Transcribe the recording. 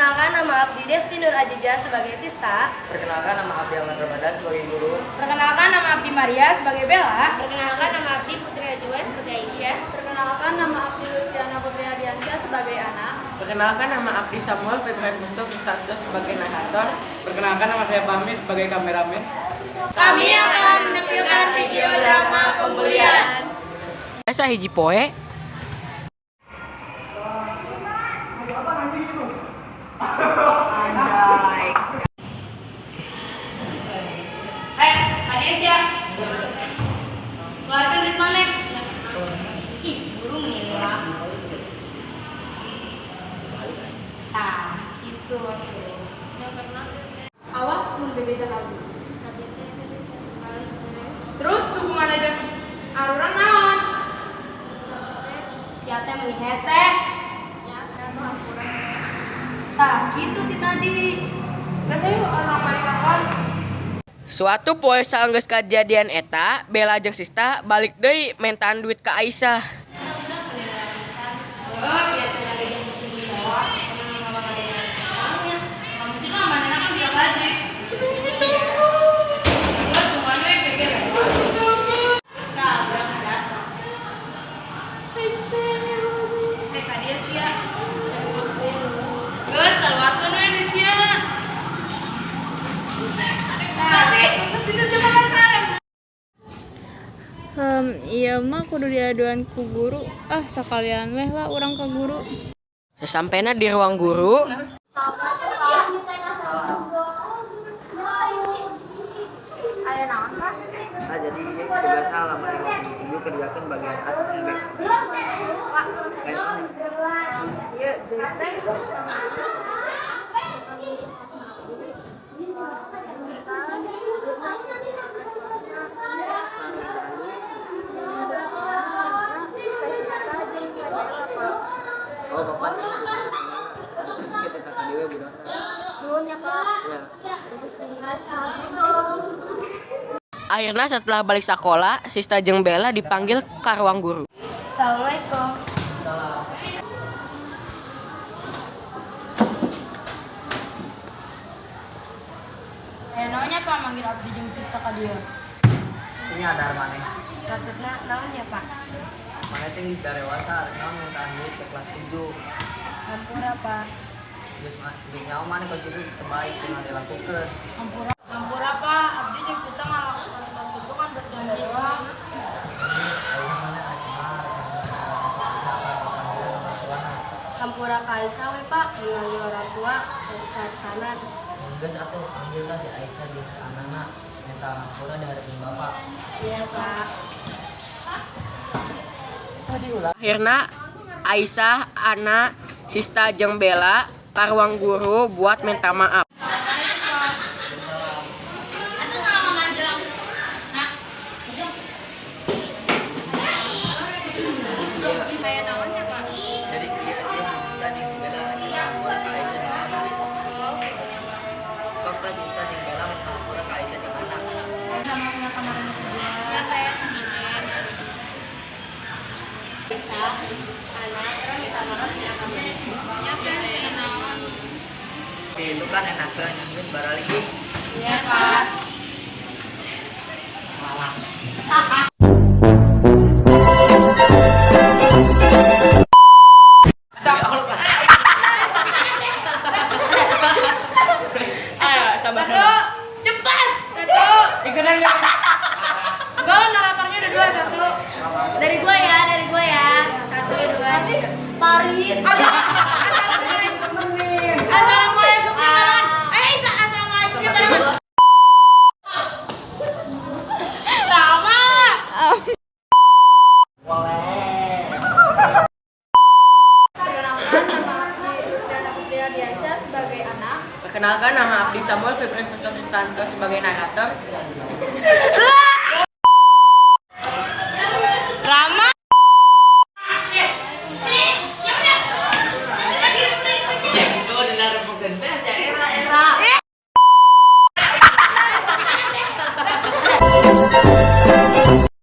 Perkenalkan, nama Abdi Desti Nur Ajiza sebagai Sista. Perkenalkan, nama Abdi Ahmad Ramadan sebagai guru. Perkenalkan, nama Abdi Maria sebagai Bella. Perkenalkan, nama Abdi Putri Ajwa sebagai Aisyah. Perkenalkan, nama Abdi Luciana Putri Adiansyah sebagai anak. Perkenalkan, nama Abdi Samuel Februari Mustof Kristanto sebagai narator. Perkenalkan, nama saya Fahmi sebagai kameramen. Kami akan menampilkan video drama pemulihan. Saya hiji poe. Adesia. Keluarkan duit mana? Ih, burung ngilang. Itu. Awas mun bebeja lagi. Terus hubungan aja aruran naon? Siate meuni hese. Tah, gitu ti tadi. Geus ayo orang mari ka kos. Suatu poe saenggeus kajadian eta, Bella jeung Sista balik deui mentaan duit ka Aisyah. Iya mah kudu diaduan ku guru. Sakalian weh lah urang ka guru. Sesampainya di ruang guru, Aya naon, Kak? nah jadi tugasnya lamar ibu kerjakan bagian A dan B. Iya, jadi Oh, bapaknya. Kita kakak dewe budak. ya, Kak. Ya. Akhirnya setelah balik sekolah, Sista jeung Bella dipanggil ke ruang guru. Assalamualaikum. Naonnya Pak manggil Abdi jeung Sista ka dieu? Ini ada mana? Maksudna naon ya, Pak? Mana tinggi dari dewasa, naon minta duit ke kelas 7. Hampura, Pak. Geus nyaho mana kalau gitu terbaik yang dilakukan. Hampura, Pak. Abdi jeung Sista ngalakukan kelas itu kan bercanda doang. Hampura ka Aisyah we, Pak. Panggil orang tua ke cari kanan. Geus atuh panggilna si Aisyah jeung si Anana minta hampura dari bapak. Iya, Pak. Akhirnya Aisyah, Ana, Sista jeung Bella ke ruang guru buat minta maaf. Kayak naonnya, Pak? Jadi dia Sista jeung Bella minta hampura ke Aisyah jeung Ana. Sok ka Sista jeung Bella minta hampura ke Aisyah jeung Ana. Namanya kemarin sebelumnya teh Aisyah, anak orang minta maaf ya kamu. Nyata naon? Itu kan enaknya nyanggeun baralagi. Iya, Pak. Malas. Ayo, sabar. Cepat. Satu. Ikutan enggak? Enggak, naratornya udah dua. Satu. Dari gua ya. Satu, dua, tiga. Paris. Assalamualaikum teman-teman. Assalamualaikum teman-teman. Assalamualaikum teman-teman. Rama. Perkenalkan, nama Abdi Samuel Februari Mustof Kristanto sebagai narator. Rama. Itu adalah remogentas ya era.